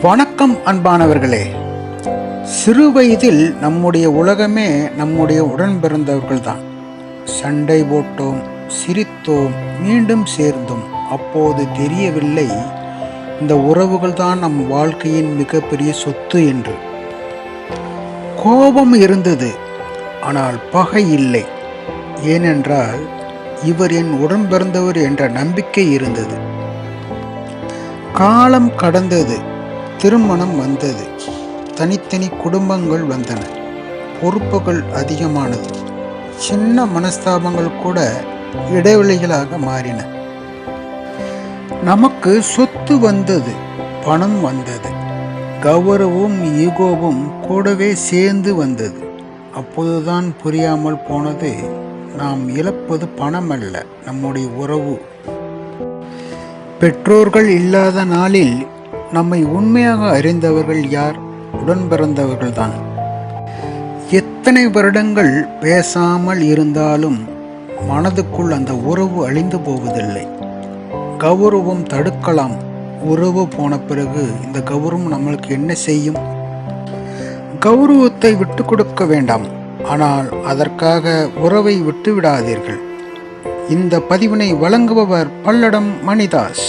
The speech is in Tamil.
வணக்கம் அன்பானவர்களே. சிறு வயதில் நம்முடைய உலகமே நம்முடைய உடன் பிறந்தவர்கள்தான். சண்டை போட்டோம், சிரித்தோம், மீண்டும் சேர்ந்தோம். அப்போது தெரியவில்லை இந்த உறவுகள் தான் நம் வாழ்க்கையின் மிகப்பெரிய சொத்து என்று. கோபம் இருந்தது, ஆனால் பகை இல்லை. ஏனென்றால் இவர் என் உடன் பிறந்தவர் என்ற நம்பிக்கை இருந்தது. காலம் கடந்தது, திருமணம் வந்தது, தனித்தனி குடும்பங்கள் வந்தன, பொறுப்புகள் அதிகமானது, சின்ன மனஸ்தாபங்கள் கூட இடைவெளிகளாக மாறின. நமக்கு சொத்து வந்தது, பணம் வந்தது, கௌரவமும் ஈகோவும் கூடவே சேர்ந்து வந்தது. அப்போதுதான் புரியாமல் போனது, நாம் இழப்பது பணம் அல்ல, நம்முடைய உறவு. பெற்றோர்கள் இல்லாத நாளில் நம்மை உண்மையாக அறிந்தவர்கள் யார்? உடன் பிறந்தவர்கள்தான். எத்தனை வருடங்கள் பேசாமல் இருந்தாலும் மனதுக்குள் அந்த உறவு அழிந்து போவதில்லை. கௌரவம் தடுக்கலாம், உறவு போன பிறகு இந்த கௌரவம் நம்மளுக்கு என்ன செய்யும்? கௌரவத்தை விட்டு கொடுக்க வேண்டாம், ஆனால் அதற்காக உறவை விட்டு விடாதீர்கள். இந்த பதிவினை வழங்குபவர் பல்லடம் மணிதாஸ்.